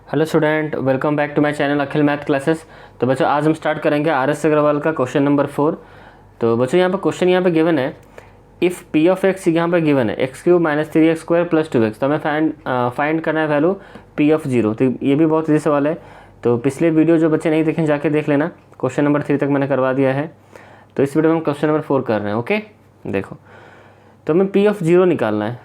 Hello student, welcome back to my channel Akhil math classes. तो बच्चों आज हम स्टार्ट करेंगे RS अग्रवाल का क्वेश्चन नंबर 4। तो बच्चों यहाँ पर क्वेश्चन यहाँ पे गिवन है, इफ़ पी ऑफ एक्स यहाँ पर गिवन है x³ - 3x² + 2x। तो हमें फाइंड करना है वैल्यू पी ऑफ 0। तो ये भी बहुत ईजी सवाल है। तो पिछले वीडियो जो बच्चे नहीं देखें जाके देख लेना, क्वेश्चन नंबर 3 तक मैंने करवा दिया है। तो इस वीडियो में हम क्वेश्चन नंबर 4 कर रहे हैं। ओके, देखो तो हमें पी ऑफ 0 निकालना है।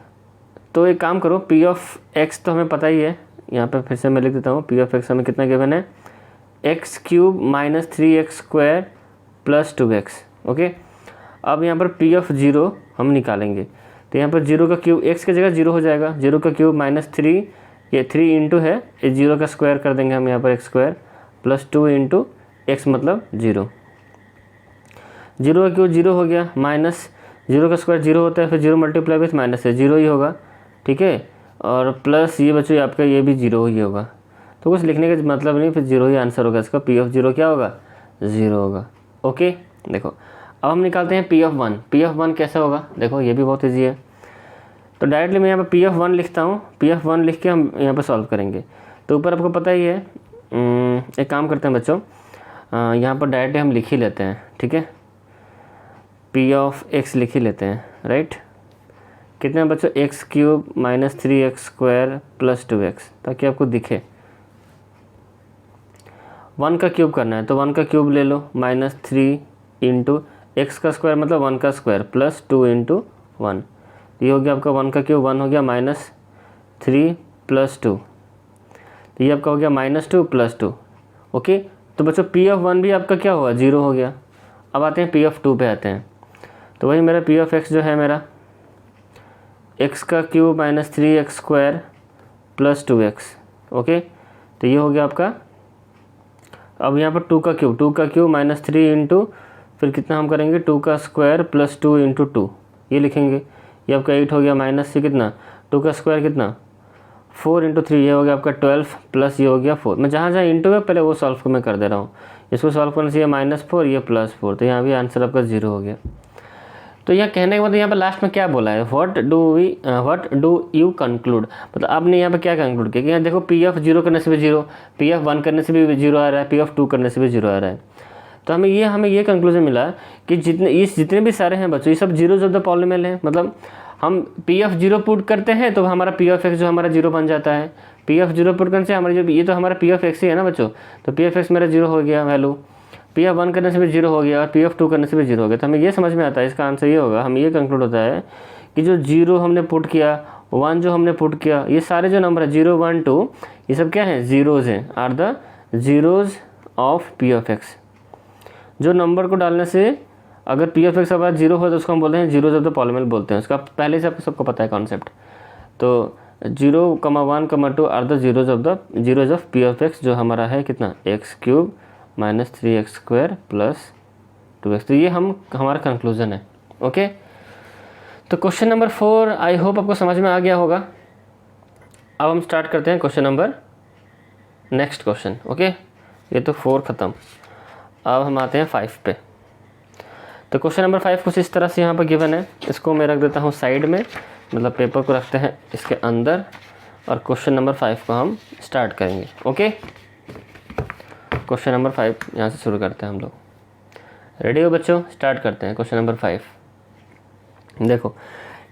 तो एक काम करो, पी ऑफ एक्स तो हमें पता ही है, यहाँ पे फिर से मैं लिख देता हूँ। पी ऑफ एक्स हमें कितना गिवन है, x³ - 3x² + 2x। ओके, अब यहाँ पर पी ऑफ 0 हम निकालेंगे। तो यहाँ पर 0 का क्यूब, x की जगह 0 हो जाएगा। 0 का क्यूब -3, ये 3 इंटू है, इस 0 का स्क्वायर कर देंगे हम यहाँ पर x² + 2 इंटू x मतलब 0। 0 का क्यूब 0 हो गया, माइनस 0 का स्क्वायर 0 होता है, फिर 0 मल्टीप्लाई विथ माइनस है 0 ही होगा। ठीक है, और प्लस ये बच्चों आपका ये भी 0 ही होगा। तो कुछ लिखने का मतलब नहीं, फिर 0 ही आंसर होगा इसका। पी ऑफ 0 क्या होगा, 0 होगा। ओके, देखो अब हम निकालते हैं पी ऑफ 1। पी ऑफ 1 कैसा होगा, देखो ये भी बहुत ईजी है। तो डायरेक्टली मैं यहाँ पर पी ऑफ 1 लिखता हूँ। पी ऑफ 1 लिख के हम यहाँ पर सॉल्व करेंगे। तो ऊपर आपको पता ही है, एक काम करते हैं बच्चों, यहाँ पर डायरेक्टली हम लिख ही लेते हैं। ठीक है, पी ऑफ एक्स लिख ही लेते हैं, राइट। कितने हैं बच्चों, x³ - 3x² + 2x, ताकि आपको दिखे। 1 का क्यूब करना है तो 1 का क्यूब ले लो, -3 इंटू x का स्क्वायर मतलब 1 का स्क्वायर प्लस 2 इंटू 1। ये हो गया आपका 1 का क्यूब, 1 हो गया -3 + 2। तो ये आपका हो गया -2 + 2। ओके, तो बच्चों पी ऑफ 1 भी आपका क्या हुआ, 0 हो गया। अब आते हैं पी ऑफ 2 पे आते हैं। तो वही मेरा पी ऑफ एक्स जो है मेरा x का क्यूब - 3x² + 2x। ओके, तो ये हो गया आपका। अब यहाँ पर 2 का क्यूब -3 इंटू फिर कितना हम करेंगे, 2 का स्क्वायर + 2 इंटू 2, ये लिखेंगे। ये आपका 8 हो गया, माइनस से कितना 2 का स्क्वायर कितना 4 इंटू 3, ये हो गया आपका 12 प्लस ये हो गया 4। मैं जहाँ जहाँ इंटू है पहले वो सॉल्व मैं कर दे रहा हूँ। इसको सॉल्व करने से ये -4, ये +4, तो यहाँ भी आंसर आपका 0 हो गया। तो यह कहने के बाद यहाँ पर लास्ट में क्या बोला है, व्हाट डू यू कंक्लूड, मतलब आपने यहाँ पर क्या कंक्लूड किया कि यहाँ देखो पी ऑफ 0 करने से भी 0, पी ऑफ 1 करने से भी 0 आ रहा है, पी ऑफ 2 करने से भी 0 आ रहा है। तो हमें ये कंक्लूजन मिला कि जितने भी सारे हैं बच्चों, ये सब जीरोज ऑफ द पॉलिनोमियल है। मतलब हम पी ऑफ 0 पुट करते हैं तो हमारा पी ऑफ एक्स जो हमारा 0 बन जाता है। पी ऑफ 0 पुट करने से हमारी जो, ये तो हमारा पी ऑफ एक्स ही है ना बच्चों। तो पी ऑफ एक्स मेरा 0 हो गया वैल्यू, पी ऑफ 1 करने से भी 0 हो गया और पी ऑफ 2 करने से भी 0 हो गया। तो हमें ये समझ में आता है, इसका आंसर ये होगा, हमें ये कंक्लूड होता है कि जो 0 हमने पुट किया, 1 जो हमने पुट किया, ये सारे जो नंबर है 0, 1, 2, ये सब क्या है, जीरोज़ हैं, are the zeros of P of X. जो नंबर को डालने से अगर पी ऑफ एक्स के बाद 0 हो तो उसको हम बोलते हैं जीरोज़ ऑफ द पॉलिनोमियल बोलते हैं। उसका पहले से आपको सबको पता है कॉन्सेप्ट। तो 0, 1, 2 are the zeros of P of X, जो हमारा है कितना, x³ - 3x² + 2x। तो ये हमारा कंक्लूजन है। ओके, तो क्वेश्चन नंबर 4 आई होप आपको समझ में आ गया होगा। अब हम स्टार्ट करते हैं question number next question. Okay, ये तो 4 ख़त्म। अब हम आते हैं 5 पे। तो क्वेश्चन नंबर 5 कुछ इस तरह से यहाँ पर गिवन है। इसको मैं रख देता हूँ साइड में, मतलब पेपर को रखते हैं इसके अंदर, और क्वेश्चन नंबर 5 को हम स्टार्ट करेंगे। ओके, क्वेश्चन नंबर 5 यहाँ से शुरू करते हैं हम लोग। रेडी हो बच्चों, स्टार्ट करते हैं क्वेश्चन नंबर 5। देखो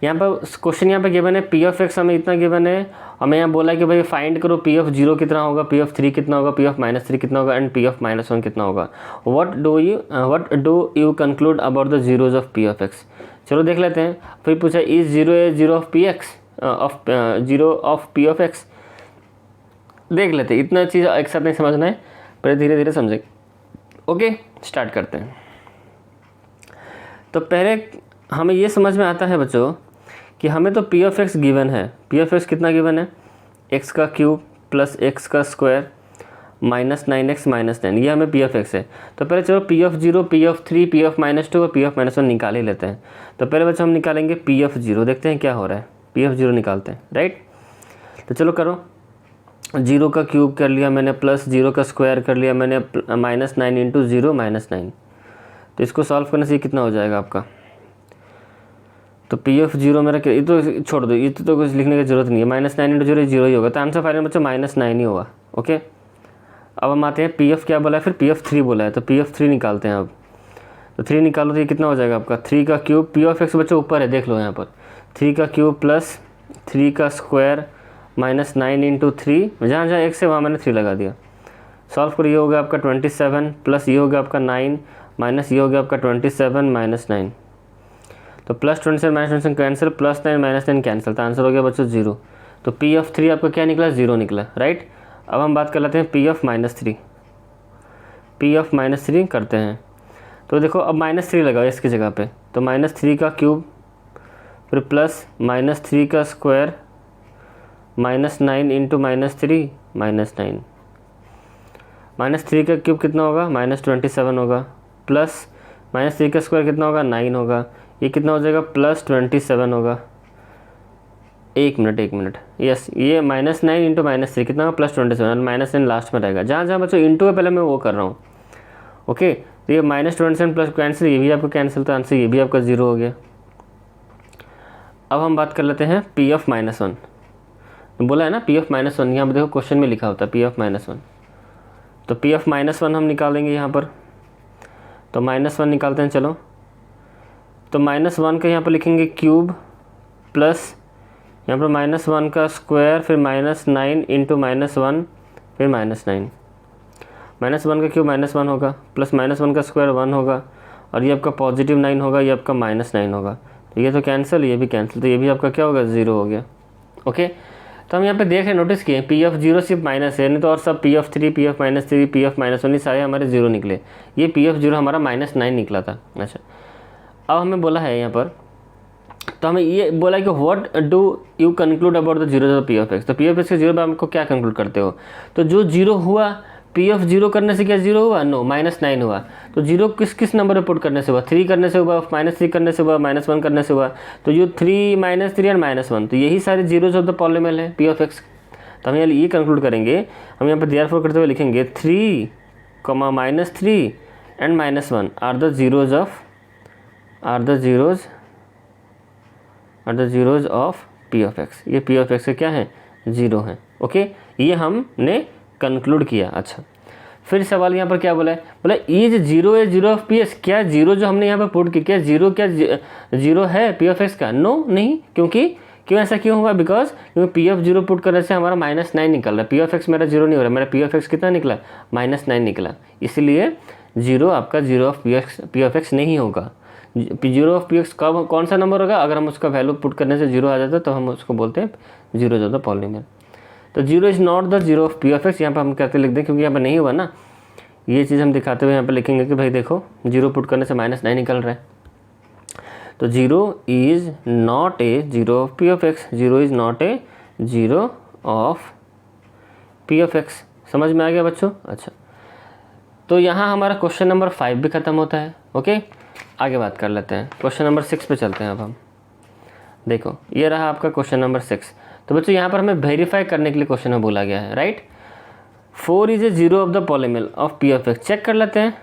यहाँ पर क्वेश्चन यहाँ पे गिवन है, पी ऑफ एक्स हमें इतना गिवन है। हमें यहाँ बोला है कि भाई फाइंड करो पी ऑफ 0 कितना होगा, पी ऑफ 3 कितना होगा, पी ऑफ -3 कितना होगा एंड पी ऑफ -1 कितना होगा। What do you conclude about the zeros of P of x. चलो देख लेते हैं। फिर पूछा is 0 A 0 of P x of 0 of P of x. देख लेते हैं, इतना चीज़ एक साथ नहीं समझना है, पर धीरे धीरे समझेंगे। ओके, स्टार्ट करते हैं। तो पहले हमें ये समझ में आता है बच्चों कि हमें तो पी ऑफ एक्स गिवन है। पी ऑफ एक्स कितना गिवन है, x का क्यूब + x का स्क्वायर -9x - 9, ये हमें पी ऑफ एक्स है। तो पहले चलो P of 0, P of 3, P of -2 और पी ऑफ -1 निकाल ही लेते हैं। तो पहले बच्चों हम निकालेंगे पी ऑफ 0, देखते हैं क्या हो रहा है। पी ऑफ 0 निकालते हैं, राइट। तो चलो करो, 0 का क्यूब कर लिया मैंने, प्लस 0 का स्क्वायर कर लिया मैंने, -9 इंटू 0 -9। तो इसको सॉल्व करने से कितना हो जाएगा आपका। तो पी ऑफ 0 मेरा ये तो छोड़ दो, ये तो कुछ लिखने की जरूरत नहीं है। -9 इंटू 0 0 ही होगा। तो आंसर फाइनल बच्चों -9 ही होगा। ओके, अब हम आते हैं पी एफ क्या बोला है, फिर पी एफ 3 बोला है, तो पी एफ 3 निकालते हैं अब। तो 3 निकालो तो ये कितना हो जाएगा आपका 3 का क्यूब, पी ऑफ एक्स बच्चों ऊपर है देख लो यहाँ पर, 3 का क्यूब प्लस 3 का स्क्वायर माइनस 9 इंटू 3, जहाँ जहाँ x है वहाँ मैंने 3 लगा दिया। सॉल्व करो, ये हो गया आपका 27 प्लस ये हो गया आपका 9 माइनस ये हो गया आपका 27 माइनस 9, तो plus 27 minus 27 cancel, plus 9 minus 9 cancel, तो आंसर हो गया बच्चों 0। तो पी ऑफ 3 आपका क्या निकला, 0 निकला, राइट। अब हम बात कर लेते हैं P of minus 3, P of minus 3 करते हैं। तो देखो अब -3 लगाओ इसकी जगह पे, तो -3 का क्यूब फिर प्लस -3 का स्क्वायर -9 इंटू -3 -9, -3 का क्यूब कितना होगा -27 होगा, प्लस -3 का स्क्वायर कितना होगा 9 होगा, ये कितना हो जाएगा +27 होगा। एक मिनट, यस, ये -9 इंटू -3 कितना होगा +27, -9 लास्ट में रहेगा, जहाँ जहाँ बच्चों इंटू है पहले मैं वो कर रहा हूँ। ओके, तो ये -27 प्लस कैंसिल, ये भी आपका कैंसिल, तो आंसर ये भी आपका 0 हो गया। अब हम बात कर लेते हैं पी ऑफ -1, तो बोला है ना पी ऑफ -1, यहाँ पर देखो क्वेश्चन में लिखा होता है पी ऑफ -1, तो पी ऑफ -1 हम निकालेंगे यहाँ पर, तो -1 निकालते हैं चलो। तो -1 का यहाँ पर लिखेंगे क्यूब प्लस यहाँ पर -1 का स्क्वायर फिर -9 इंटू -1 फिर -9, -1 का क्यूब -1 होगा प्लस -1 का स्क्वायर 1 होगा, और ये आपका +9 होगा, ये आपका -9 होगा, तो ये तो कैंसिल, ये भी कैंसिल, तो ये भी आपका क्या होगा 0 हो गया। ओके, तो हम यहाँ पे देख रहे हैं, नोटिस किए पी ऑफ 0 सिर्फ माइनस है, नहीं तो और सब P of 3 P of -3 P of -1 सारे हमारे 0 निकले, ये पी ऑफ 0 हमारा -9 निकला था। अच्छा, अब हमें बोला है यहाँ पर, तो हमें ये बोला है कि what do you conclude about the zero P of x, तो पी ऑफ एक्स के 0 पर आपको क्या कंक्लूड करते हो, तो जो 0 हुआ पी ऑफ 0 करने से क्या 0 हुआ, नो -9 हुआ, तो 0 किस किस नंबर पे पुट करने से हुआ, 3 करने से हुआ, -3 करने से हुआ, -1 करने से हुआ, तो जो 3 -3 और -1, तो यही सारे जीरोज ऑफ द पॉलिनोमियल है पी ऑफ एक्स। तो हम ये कंक्लूड करेंगे, हम यहाँ पर देयरफॉर करते हुए लिखेंगे 3, -3 and -1 are the zeros of P of X, ये पी ऑफ एक्स के क्या है 0 है। ओके, ये हमने कंक्लूड किया। अच्छा, फिर सवाल यहाँ पर क्या बोला है, बोला is 0 A 0 of P S, क्या 0 जो हमने यहाँ पर पुट किया क्या 0 है पी ऑफ एक्स का, नो नहीं, क्यों ऐसा क्यों हुआ, क्योंकि पी ऑफ 0 पुट करने से हमारा -9 निकल रहा है, पी ऑफ एक्स मेरा 0 नहीं हो रहा है, मेरा पी ऑफ एक्स कितना निकला -9 निकला, इसलिए 0 आपका 0 ऑफ पी ऑफ एक्स नहीं होगा। 0 ऑफ पी एक्स कब कौन सा नंबर होगा, अगर हम उसका वैल्यू पुट करने से 0 आ जाता है तो हम उसको बोलते हैं जीरो जो द पॉलिनोमियल। तो 0 is not the 0 of P of x, यहाँ पर हम कहते लिख दें क्योंकि यहाँ पर नहीं हुआ ना, ये चीज़ हम दिखाते हुए यहाँ पर लिखेंगे कि भाई देखो 0 पुट करने से -9 निकल रहा है, तो 0 is not a 0 of P of x, 0 is not a 0 of P of x. समझ में आ गया बच्चों। अच्छा, तो यहाँ हमारा क्वेश्चन नंबर 5 भी ख़त्म होता है। ओके, आगे बात कर लेते हैं, क्वेश्चन नंबर 6 पे चलते हैं। अब हम देखो ये रहा आपका क्वेश्चन नंबर 6। तो बच्चों यहाँ पर हमें वेरीफाई करने के लिए क्वेश्चन में बोला गया है, right. 4 is a 0 of the polynomial of P of X, check कर लेते हैं,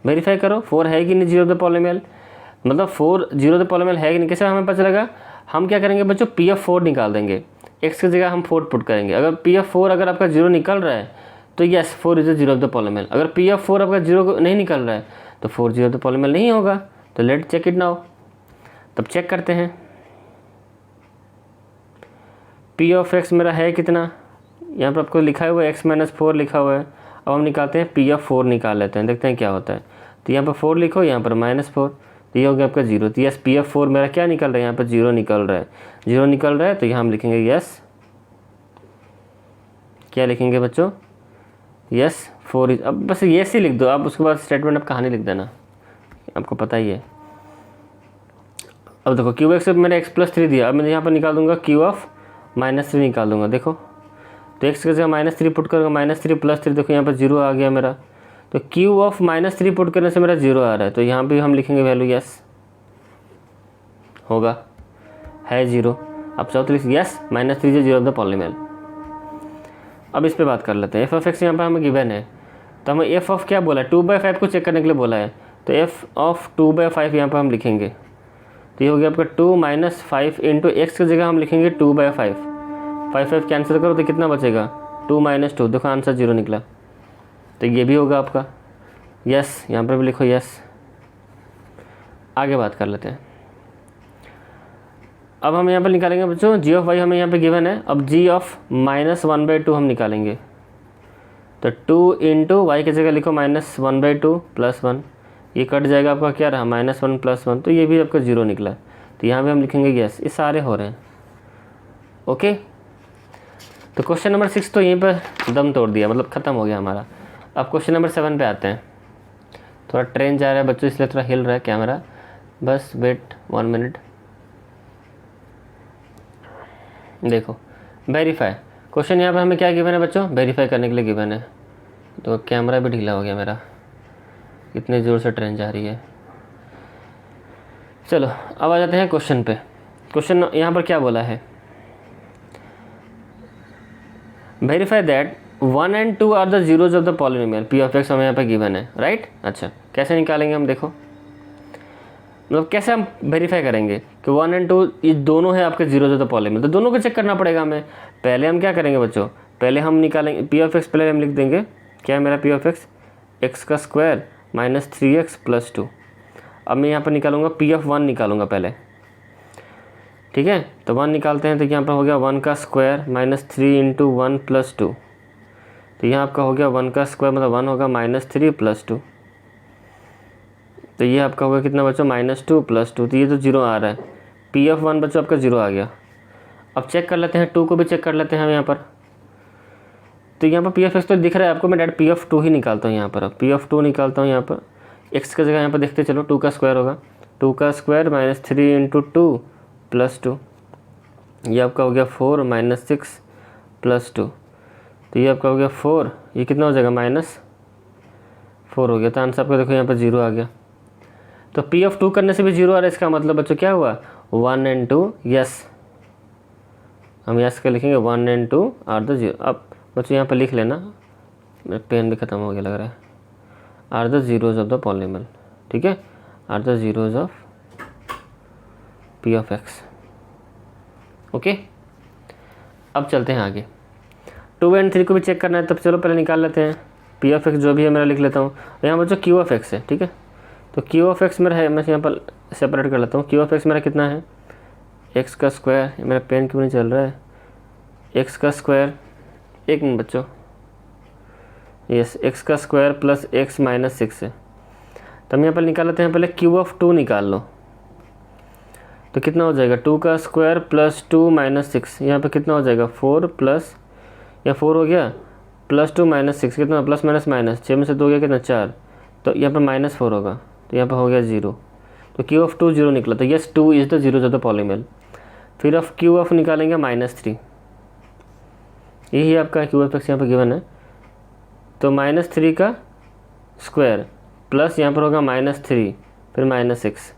वेरीफाई करो 4 है कि नहीं 0 ऑफ द पॉलिनोमियल, मतलब 4 0 ऑफ द पॉलिनोमियल है कि नहीं, कैसे हमें पता चलेगा, हम क्या करेंगे बच्चों पी ऑफ 4 निकाल देंगे, एक्स की जगह हम 4 पुट करेंगे, अगर पी ऑफ 4 अगर आपका 0 निकल रहा है तो yes 4 is a 0 of the polynomial, अगर पी ऑफ 4 आपका 0 नहीं निकल रहा है तो 4 0 ऑफ द पॉलिनोमियल नहीं होगा। तो लेट चेक इट नाउ, तब चेक करते हैं पी ऑफ एक्स मेरा है कितना, यहाँ पर आपको लिखा हुआ है x-4 लिखा हुआ है। अब हम निकालते हैं पी ऑफ 4 निकाल लेते हैं, देखते हैं क्या होता है। तो यहाँ पर 4 लिखो, यहाँ पर -4, तो ये हो गया आपका 0। तो यस पी ऑफ 4 मेरा क्या निकल रहा है, यहाँ पर 0 निकल रहा है, 0 निकल रहा है, तो यहाँ हम लिखेंगे यस, क्या लिखेंगे बच्चों, यस 4 इज, अब बस यस ही लिख दो आप, उसके बाद स्टेटमेंट आप कहानी लिख देना, आपको पता ही है। अब देखो क्यू एक्स मैंने x+3 दिया, अब मैं यहाँ पर निकाल दूंगा क्यू ऑफ -3 निकाल दूंगा। देखो तो x की जगह -3 पुट करूँगा, -3 + 3, देखो यहाँ पर 0 आ गया मेरा, तो क्यू ऑफ -3 पुट करने से मेरा 0 आ रहा है, तो यहाँ भी हम लिखेंगे वैल्यू यस होगा, है 0। अब चाहो तो yes -3 is 0 of the polynomial. अब इस पर बात कर लेते हैं, एफ ऑफ एक्स यहाँ पर हमें गिवन है, तो हमें एफ ऑफ क्या बोला है 2/5 को चेक करने के लिए बोला है, तो एफ ऑफ 2/5 यहाँ पर हम लिखेंगे, तो ये हो गया आपका 2 - 5 इंटू एक्स की जगह हम लिखेंगे 2/5, 5 कैंसिल करो तो कितना बचेगा 2 - 2, देखो आंसर 0 निकला। तो ये भी होगा आपका यस, यहाँ पर भी लिखो यस। आगे बात कर लेते हैं। अब हम यहाँ पर निकालेंगे बच्चों जी ऑफ वाई, हमें यहाँ पे गिवन है। अब जी ऑफ -1/2 हम निकालेंगे। तो 2 इंटू वाई की जगह लिखो -1/2 + 1, ये कट जाएगा आपका, क्या रहा -1 + 1, तो ये भी आपका 0 निकला। तो यहाँ पे हम लिखेंगे यस, ये सारे हो रहे हैं। ओके, तो क्वेश्चन नंबर 6 तो यहीं पर दम तोड़ दिया, मतलब ख़त्म हो गया हमारा। अब क्वेश्चन नंबर 7 पे आते हैं। थोड़ा ट्रेन जा रहा है बच्चों, इसलिए थोड़ा हिल रहा है कैमरा, बस वेट 1 मिनट। देखो वेरीफाई, क्वेश्चन यहाँ पर हमें क्या गिवन है बच्चों, वेरीफाई करने के लिए गिवन है। तो कैमरा भी ढीला हो गया मेरा, इतने ज़ोर से ट्रेन जा रही है। चलो अब आ जाते हैं क्वेश्चन पे। क्वेश्चन यहाँ पर क्या बोला है, verify that 1 and 2 are the zeros of the polynomial P of X, हमें यहाँ पर गिवन है, राइट। अच्छा, कैसे निकालेंगे हम, देखो मतलब कैसे हम वेरीफाई करेंगे कि 1 and 2 ये दोनों है आपके जीरोज ऑफ द पॉलिनोमियल, तो दोनों को चेक करना पड़ेगा हमें। पहले हम क्या करेंगे बच्चों, पहले हम निकालेंगे पी ऑफ एक्स, पहले हम लिख देंगे क्या है मेरा P of x, x² - 3x + 2। अब मैं यहाँ पर निकालूंगा पी ऑफ 1 निकालूंगा पहले, ठीक है। तो 1 निकालते हैं, तो यहाँ पर हो गया 1² - 3 × 1 + 2। तो यहाँ आपका हो गया 1² मतलब 1 होगा -3 + 2। तो ये आपका होगा कितना बच्चों, -2 + 2। तो ये तो 0 आ रहा है, पी ऑफ 1 बच्चों आपका 0 आ गया। अब चेक कर लेते हैं 2 को भी चेक कर लेते हैं हम यहाँ पर। तो यहाँ पर पी ऑफ एक्स तो दिख रहा है आपको, मैं डायरेक्ट पी ऑफ 2 ही निकालता हूँ यहाँ पर। अब पी ऑफ 2 निकालता हूँ यहाँ पर, एक्स की जगह यहाँ पर देखते चलो 2² होगा, 2² - 3 × 2 + 2। ये आपका हो गया 4 - 6 + 2। तो ये आपका हो गया 4, ये कितना हो जाएगा -4 हो गया। तो आंसर आपका देखो यहाँ पर 0 आ गया। तो पी ऑफ 2 करने से भी 0 आ रहा है, इसका मतलब बच्चों क्या हुआ, 1 and 2 यस, हम यस का लिखेंगे 1 and 2 आर द जीरो। अब बच्चों यहाँ पर लिख लेना, मेरा पेन भी ख़त्म हो गया लग रहा है, are the zeros of the polynomial, ठीक है, are the zeros of P of X. Okay, अब चलते हैं आगे। 2 and 3 को भी चेक करना है, तब चलो पहले निकाल लेते हैं। पी ऑफ एक्स जो भी है मेरा लिख लेता हूँ, यहाँ बच्चों क्यू ऑफ एक्स है, ठीक है। तो क्यू ऑफ एक्स मेरा है, मैं यहाँ पर सेपरेट कर लेता हूँ। क्यू ऑफ एक्स मेरा कितना है, x², मेरा पेन क्यों नहीं चल रहा है, x², एक मिनट बच्चों, यस x² + x - 6 है। तो हम यहाँ पर निकाल लेते हैं, पहले क्यू ऑफ 2 निकाल लो। तो कितना हो जाएगा, 2² + 2 - 6, यहाँ पर कितना हो जाएगा 4 प्लस, या 4 हो गया +2 - 6, कितना प्लस माइनस माइनस, 6 में से 2 गया कितना 4, तो यहाँ पर -4 होगा, तो यहाँ पर हो गया 0। तो क्यू ऑफ 2 0 निकला। तो yes 2 is the zeros of the polynomial. फिर ऑफ क्यू ऑफ निकालेंगे -3, यही आपका क्यू ऑफ एक्स यहाँ पर गिवन है। तो -3 का स्क्वायर प्लस यहाँ पर होगा -3 फिर -6,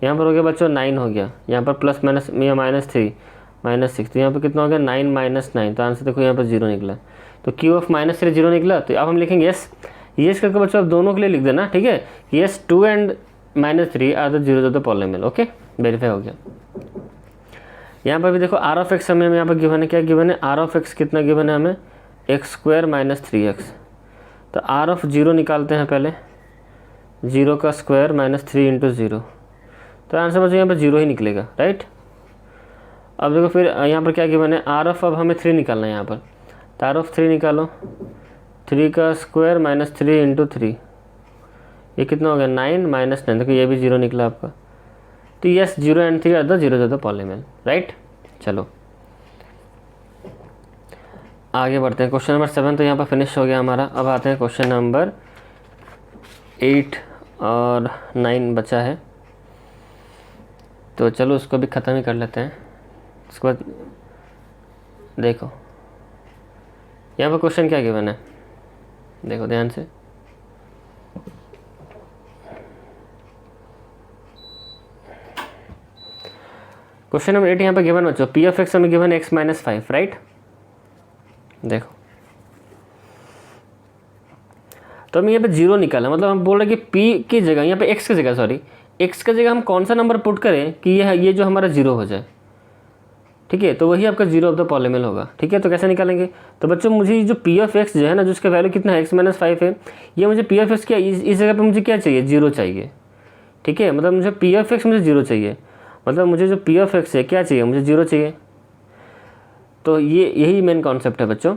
यहाँ पर हो गया बच्चों 9 हो गया, यहाँ पर प्लस माइनस या -3 -6, तो यहाँ पर कितना हो गया 9 - 9। तो आंसर देखो यहाँ पर 0 निकला। तो क्यू ऑफ -3 0 निकला। तो अब हम लिखेंगे यस, यस करके बच्चों आप दोनों के लिए लिख देना, ठीक है। Yes 2 and -3 are the zeros of the polynomial. Okay, verify हो गया। यहाँ पर भी देखो आर ऑफ एक्स हमें यहाँ पर गिवन है, क्या गिवन है, आर ऑफ एक्स कितना गिवन है हमें, x² - 3x। तो आर ऑफ 0 निकालते हैं पहले, 0 का स्क्वायर -3 × 0। तो आंसर बच्चों यहाँ पर 0 ही निकलेगा, राइट। अब देखो फिर यहाँ पर क्या गिवन है, आर ऑफ, अब हमें 3 निकालना है यहाँ पर। तो आर ऑफ 3 निकालो, 3 का स्क्वायर -3 × 3, ये कितना हो गया 9 - 9। देखो ये भी 0 निकला आपका। तो yes 0 and 3 are the zeros of the polynomial, right. चलो आगे बढ़ते हैं। क्वेश्चन नंबर 7 तो यहाँ पर फिनिश हो गया हमारा। अब आते हैं क्वेश्चन नंबर 8 और 9 बचा है, तो चलो उसको भी ख़त्म ही कर लेते हैं। उसके बाद देखो यहाँ पर क्वेश्चन क्या गिवन है, देखो ध्यान से। क्वेश्चन नंबर 8 यहाँ पर गिवन बच्चों, पी ऑफ एक्स हमें गिवन x - 5, राइट। देखो तो हम यहाँ पे 0 निकाला, मतलब हम बोल रहे हैं कि p की जगह, यहाँ पे x की जगह, सॉरी x की जगह हम कौन सा नंबर पुट करें कि ये जो हमारा 0 हो जाए, ठीक है, तो वही आपका जीरो ऑफ द पॉलीनोमियल होगा। ठीक है, तो कैसे निकालेंगे? तो बच्चों मुझे जो पी ऑफ एक्स जो है ना, जो उसका वैल्यू कितना है एक्स माइनस 5 है, ये मुझे पी ऑफ एक्स क्या इस जगह पे मुझे क्या चाहिए? जीरो चाहिए। ठीक है, मतलब मुझे पी ऑफ एक्स मुझे जीरो चाहिए, मतलब मुझे जो पी ऑफ एक्स है क्या चाहिए? मुझे जीरो चाहिए। तो ये यही मेन कॉन्सेप्ट है बच्चों।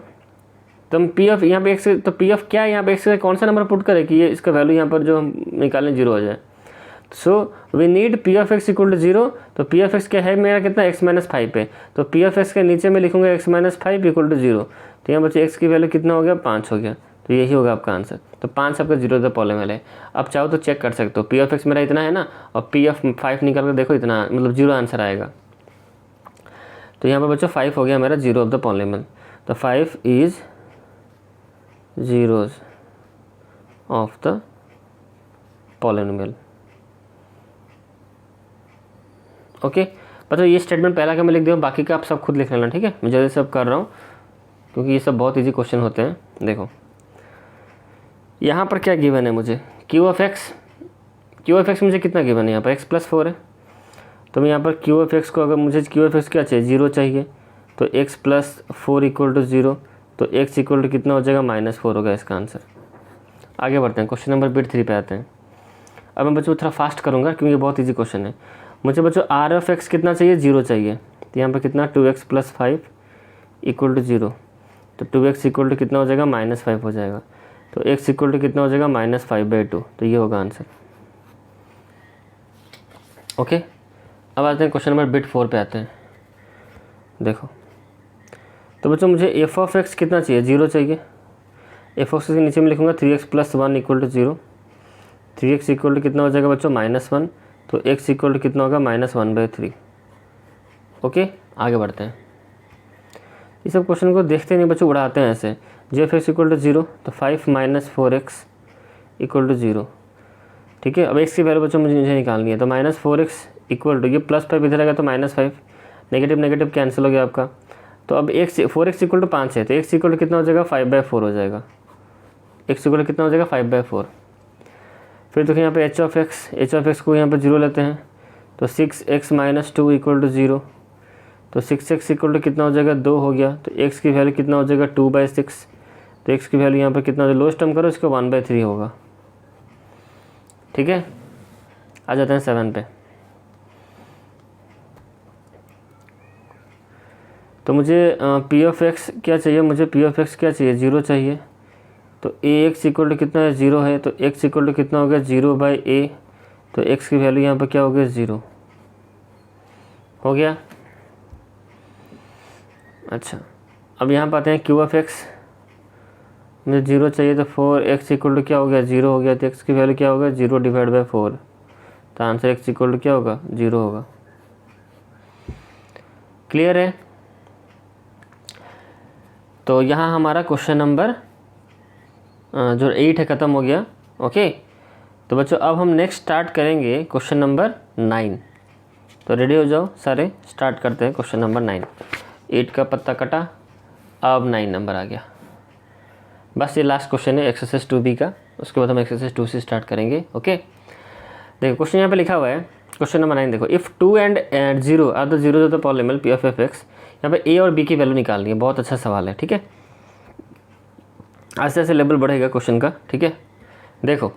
तो हम पी ऑफ यहाँ पे एक्स, तो पी ऑफ क्या है यहाँ पे एक्स का कौन सा नंबर पुट करें कि ये इसका वैल्यू यहाँ पर जो हम निकालें जीरो हो जाए। So we need P of X equal to zero. तो पी ऑफ एक्स क्या है मेरा कितना? एक्स माइनस 5 पे। तो पी ऑफ एक्स के नीचे में लिखूंगा X minus 5 equal to zero. तो यहाँ बच्चे एक्स की वैल्यू कितना हो गया? 5 हो गया। तो यही होगा आपका आंसर। तो 5 आपका जीरो द पॉलीनोमियल है। अब चाहो तो चेक कर सकते हो, पी ऑफ एक्स मेरा इतना है ना, और पी ऑफ 5 निकाल कर देखो, इतना मतलब जीरो आंसर आएगा। तो यहाँ पर बच्चों 5 हो गया मेरा जीरो ऑफ द पॉलीनोमियल। तो 5 is zeros of the polynomial. Okay बच्चों, ये स्टेटमेंट पहला का मैं लिख दूँ, बाकी का आप सब खुद लिख लेना। ठीक है, मैं जल्दी सब कर रहा हूँ क्योंकि ये सब बहुत इजी क्वेश्चन होते हैं। देखो यहाँ पर क्या गिवन है मुझे? क्यू ऑफ एक्स मुझे कितना गिवन है? यहाँ पर एक्स प्लस 4 है। तो मैं यहाँ पर क्यू ऑफ एक्स को, अगर मुझे क्यू ऑफ एक्स क्या चाहिए? जीरो चाहिए। तो X plus 4 equal to zero. तो एक्स इक्वल टू कितना हो जाएगा? -4 होगा इसका आंसर। आगे बढ़ते हैं, क्वेश्चन नंबर बिट 3 पे आते हैं। अब मैं बच्चों थोड़ा फास्ट करूँगा क्योंकि ये बहुत ईजी क्वेश्चन है। मुझे बच्चों आर ऑफ एक्स कितना चाहिए? जीरो चाहिए। तो यहाँ पर कितना? 2x plus 5 equal to zero. तो 2x इक्वल टू कितना हो जाएगा? -5 हो जाएगा। तो x इक्वल टू कितना हो जाएगा? -5/2। तो ये होगा आंसर। ओके, अब आते हैं क्वेश्चन नंबर बिट 4 पे आते हैं। देखो तो बच्चों मुझे एफ ऑफ एक्स कितना चाहिए? जीरो चाहिए। एफ ऑफ एक्स के नीचे में लिखूंगा 3x plus 1 equal to zero. 3x equal to कितना हो जाएगा बच्चों? -1। तो x इक्वल टू कितना होगा? -1/3। ओके, आगे बढ़ते हैं। ये सब क्वेश्चन को देखते नहीं बच्चों, उड़ाते हैं ऐसे। G F X equal to zero. तो 5 - 4x इक्वल टू जीरो। ठीक है, अब x की वैल्यू बच्चों मुझे निकालनी है। तो -4x इक्वल टू, ये +5 इधर आएगा तो -5, नेगेटिव नेगेटिव कैंसिल हो गया आपका। तो अब 4x इक्वल टू 5 है। तो x इक्वल टू कितना हो जाएगा? 5/4 हो जाएगा। x इक्वल टू कितना हो जाएगा? 5/4। फिर देखो यहाँ पे एच ऑफ एक्स को यहाँ पर जीरो लेते हैं। तो 6x - 2 इक्वल टू जीरो। तो 6x इक्वल टू कितना हो जाएगा? 2 हो गया। तो x की वैल्यू कितना हो जाएगा? 2/6। तो x की वैल्यू यहाँ पर कितना हो जाएगा? लोएस्ट टर्म करो, इसका 1/3 होगा। ठीक है, आ जाते हैं 7 पे। तो मुझे पी ऑफ एक्स क्या चाहिए? मुझे पी ऑफ एक्स क्या चाहिए? जीरो चाहिए। तो ए एक्स इक्वल टू कितना है? जीरो है। तो एक्स इक्वल टू कितना हो गया? 0/a। तो एक्स की वैल्यू यहाँ पर क्या हो गया? 0 हो गया। अच्छा, अब यहाँ पर आते हैं क्यू ऑफ एक्स। मुझे जीरो चाहिए। तो 4x इक्वल टू क्या हो गया? 0 हो गया। तो x की वैल्यू क्या होगा? 0/4। तो आंसर x इक्वल टू क्या होगा? 0 होगा। क्लियर है? तो यहाँ हमारा क्वेश्चन नंबर जो 8 है ख़त्म हो गया। ओके, तो बच्चों अब हम नेक्स्ट स्टार्ट करेंगे क्वेश्चन नंबर 9। तो रेडी हो जाओ सारे, स्टार्ट करते हैं क्वेश्चन नंबर 9। 8 का पत्ता कटा, अब 9 नंबर आ गया। बस ये लास्ट क्वेश्चन है एक्सरसाइज 2B का, उसके बाद हम एक्सरसाइज 2 से स्टार्ट करेंगे। ओके, देखो क्वेश्चन यहाँ पे लिखा हुआ है, क्वेश्चन नंबर 9 देखो, if 2 and 0 are the zero of the polynomial P of F X. यहाँ पे ए और बी की वैल्यू निकालनी है। बहुत अच्छा सवाल है। ठीक है, ऐसे ऐसे लेवल बढ़ेगा क्वेश्चन का। ठीक है, देखो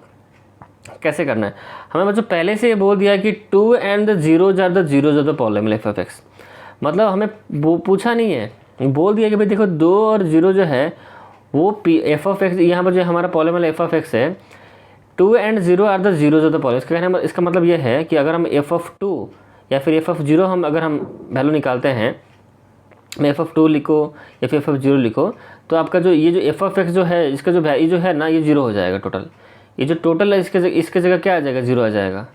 कैसे करना है। हमें बच्चों पहले से ये बोल दिया है कि 2 and 0 are the zeros of the polynomial F of X. मतलब हमें पूछा नहीं है, बोल दिया कि भाई देखो 2 और 0 जो है वो पी एफ ऑफ एक्स, यहाँ पर जो हमारा पॉलीनोमियल एफ ऑफ एक्स है, 2 and 0 are the zeros of the polynomial. इसका मतलब ये है कि अगर हम एफ ऑफ 2 या फिर एफ ऑफ 0 हम अगर हम वैल्यू निकालते हैं, एफ ऑफ 2 लिखो या फिर एफ ऑफ 0 लिखो, तो आपका जो ये जो एफ ऑफ एक्स जो है, इसका जो वैल्यू जो है ना, ये 0 हो जाएगा टोटल। ये जो टोटल है इसके जगह क्या आ जाएगा? 0 आ जाएगा।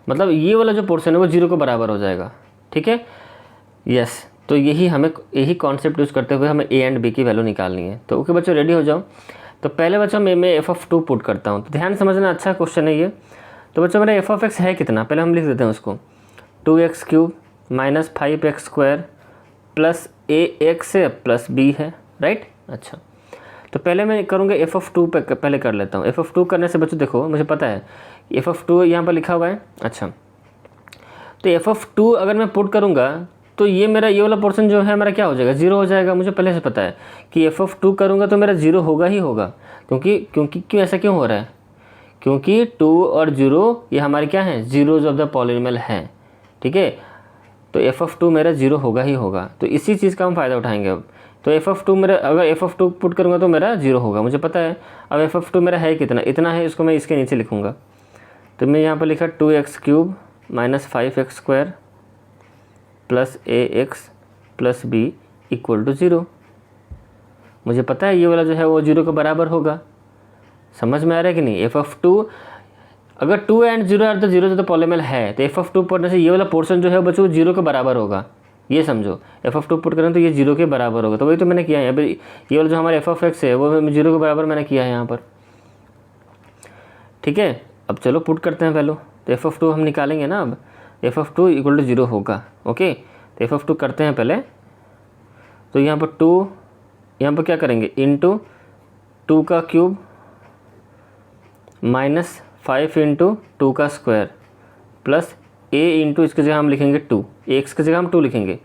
मतलब ये वाला जो पोर्शन है वो 0 को बराबर हो जाएगा। ठीक है, यस। तो यही कॉन्सेप्ट यूज़ करते हुए हमें ए एंड बी की वैल्यू निकालनी है। तो ओके बच्चों, रेडी हो जाओ। तो पहले बच्चों मैं एफ ऑफ 2 पुट करता हूँ। तो ध्यान समझना, अच्छा क्वेश्चन है ये। तो बच्चों मेरा एफ ऑफ एक्स है कितना, पहले हम लिख देते हैं उसको। 2x³ - 5x² प्लस ax है प्लस b है, राइट। अच्छा, तो पहले मैं करूँगा एफ ऑफ 2 पे पहले कर लेता हूँ। एफ ऑफ 2 करने से बच्चों देखो मुझे पता है एफ ऑफ 2 यहाँ पर लिखा हुआ है। अच्छा, तो एफ ऑफ 2 अगर मैं पुट करूँगा तो ये मेरा ये वाला पोर्शन जो है मेरा क्या हो जाएगा, जीरो हो जाएगा। मुझे पहले से पता है कि f(2) करूँगा तो मेरा जीरो होगा ही होगा, क्योंकि ऐसा क्यों हो रहा है, क्योंकि 2 और 0 ये हमारे क्या हैं, जीरोज ऑफ द पॉलिनोमियल हैं, ठीक है। तो f(2) मेरा जीरो होगा ही होगा। तो इसी चीज़ का हम फ़ायदा उठाएंगे अब। तो f(2) मेरा, अगर f(2) पुट करूँगा तो मेरा जीरो होगा, मुझे पता है। अब f(2) मेरा है कितना, इतना है, इसको मैं इसके नीचे लिखूँगा। तो मैं यहाँ पर लिखा 2x³ - 5x² + ax + b = 0। मुझे पता है ये वाला जो है वो 0 के बराबर होगा। समझ में आ रहा है कि नहीं। f(2) अगर 2 एंड 0 आर द जीरो जो तो पॉलिनोमियल है, तो f(2) पढ़ने से ये वाला पोर्शन जो है बच्चों 0 के बराबर होगा। ये समझो, f(2) पुट करें तो ये 0 के बराबर होगा। तो वही तो मैंने किया है यहाँ पे, ये वाला जो हमारा f(x) है वो 0 के बराबर मैंने किया है यहाँ पर, ठीक है। अब चलो पुट करते हैं वैल्यू। तो f(2) हम निकालेंगे ना, अब f(2) = 0 होगा, ओके। तो f(2) करते हैं पहले। तो यहाँ पर 2, यहाँ पर क्या करेंगे, इंटू 2 का क्यूब माइनस 5 इंटू 2 का स्क्वायर प्लस a इंटू इसकी जगह हम लिखेंगे 2, x की जगह हम 2 लिखेंगे,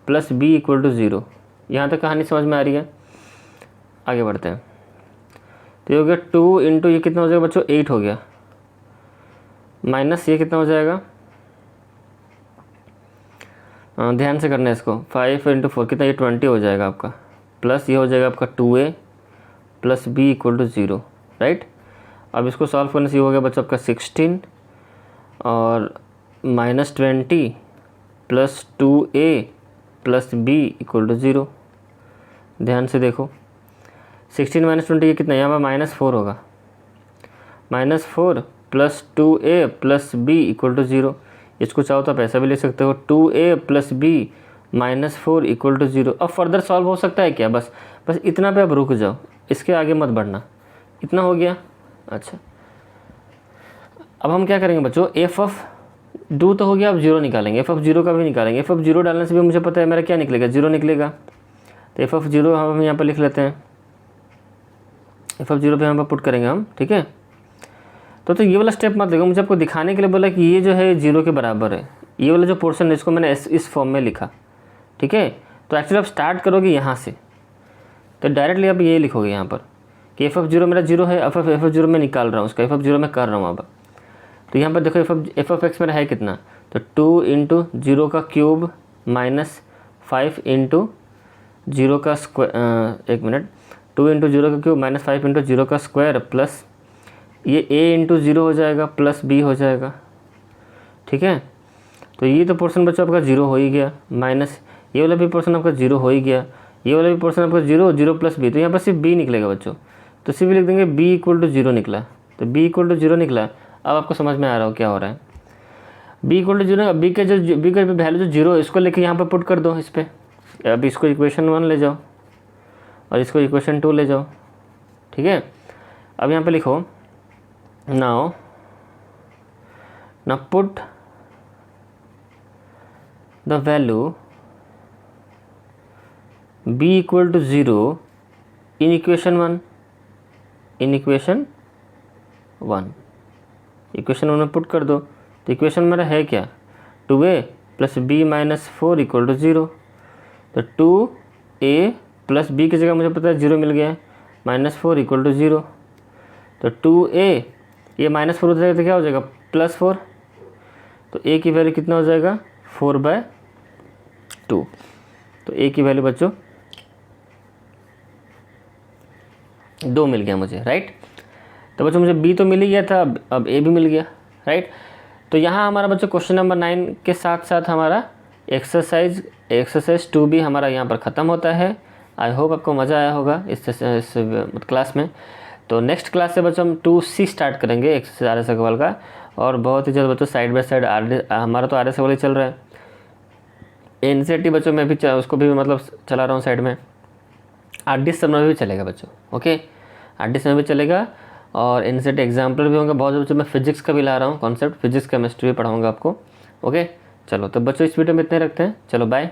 प्लस b = 0। यहाँ तक कहानी समझ में आ रही है। आगे बढ़ते हैं। तो ये हो गया 2 इंटू ये कितना हो जाएगा बच्चों, 8 हो गया, माइनस ये कितना हो जाएगा, ध्यान से करना है इसको, 5 इंटू 4 कितना, ये 20 हो जाएगा आपका, प्लस ये हो जाएगा आपका 2a प्लस b = 0, राइट। अब इसको सॉल्व करने से ये हो गया बच्चों आपका 16 और -20 प्लस 2a प्लस b = 0। ध्यान से देखो, 16 - 20 ये कितना, यहाँ पर -4 होगा, -4 प्लस 2a प्लस b = 0। इसको चाहो तो आप ऐसा भी ले सकते हो, 2a प्लस b -4 = 0। अब फर्दर सॉल्व हो सकता है क्या, बस इतना पे आप रुक जाओ, इसके आगे मत बढ़ना। इतना हो गया। अच्छा, अब हम क्या करेंगे बच्चों, f(2) तो हो गया, अब 0 निकालेंगे, f(0) का भी निकालेंगे। f(0) डालने से भी मुझे पता है मेरा क्या निकलेगा, 0 निकलेगा। तो f(0) हम यहाँ पर लिख लेते हैं, f(0) पे यहाँ पर पुट करेंगे हम, ठीक है। तो ये वाला स्टेप मत देखो, मुझे आपको दिखाने के लिए बोला कि ये जो है 0 के बराबर है। ये वाला जो पोर्शन है इसको मैंने इस फॉर्म में लिखा, ठीक है। तो एक्चुअली आप स्टार्ट करोगे यहाँ से, तो डायरेक्टली आप ये लिखोगे यहाँ पर कि f(0) मेरा 0 है, f(0) मैं निकाल रहा हूँ, उसका f(0) मैं कर रहा हूँ अब। तो यहाँ पर देखो f(x) मेरा है कितना, तो 2 इंटू 0 का क्यूब माइनस 5 इंटू 0 का स्क्वायर, 1 मिनट, 2 इंटू 0 का क्यूब माइनस 5 इंटू 0 का स्क्वायर प्लस ये a इंटू 0 हो जाएगा प्लस b हो जाएगा, ठीक है। तो ये तो पोर्शन बच्चों आपका 0 हो ही गया, माइनस ये वाला भी पोर्शन आपका 0 हो ही गया, ये वाला भी पोर्शन आपका 0 प्लस b, तो यहाँ पर सिर्फ b निकलेगा बच्चों। तो सिर्फ लिख देंगे b = 0 निकला, तो b = 0 निकला। अब आपको समझ में आ रहा हो क्या हो रहा है, b = 0। b का वैल्यू जो 0 इसको लेके यहाँ पर पुट कर दो इस पर। अब इसको इक्वेशन 1 ले जाओ और इसको इक्वेशन 2 ले जाओ, ठीक है। अब यहाँ पे लिखो, now put the value b = 0 in equation 1, equation 1 में पुट कर दो। तो इक्वेशन मेरा है क्या, 2a प्लस b -4 = 0। तो 2a प्लस b की जगह मुझे पता है 0 मिल गया है, -4 = 0। तो 2a ये -4 हो जाएगा तो क्या हो जाएगा, +4। तो a की वैल्यू कितना हो जाएगा, 4/2। तो a की वैल्यू बच्चों 2 मिल गया मुझे, राइट। तो बच्चों मुझे b तो मिल ही गया था, अब a भी मिल गया, राइट। तो यहाँ हमारा बच्चों क्वेश्चन नंबर 9 के साथ साथ हमारा एक्सरसाइज 2 भी हमारा यहाँ पर ख़त्म होता है। आई होप आपको मज़ा आया होगा इस क्लास में। तो नेक्स्ट क्लास से बच्चों हम 2C स्टार्ट करेंगे एक्सरसाइज RS अग्रवाल का, और बहुत ही जल्द बच्चों साइड बाय साइड हमारा तो RS अग्रवाल ही चल रहा है, NCERT बच्चों में भी उसको भी मतलब चला रहा हूँ साइड में, RDS में भी चलेगा बच्चों, ओके। RDS में भी चलेगा और NCERT एग्जाम्पल भी होंगे बहुत बच्चों। मैं फिजिक्स का भी ला रहा हूँ कॉन्सेप्ट, फिजिक्स केमिस्ट्री भी पढ़ाऊँगा आपको, ओके। चलो तो बच्चों इस वीडियो में इतने रखते हैं, चलो बाय।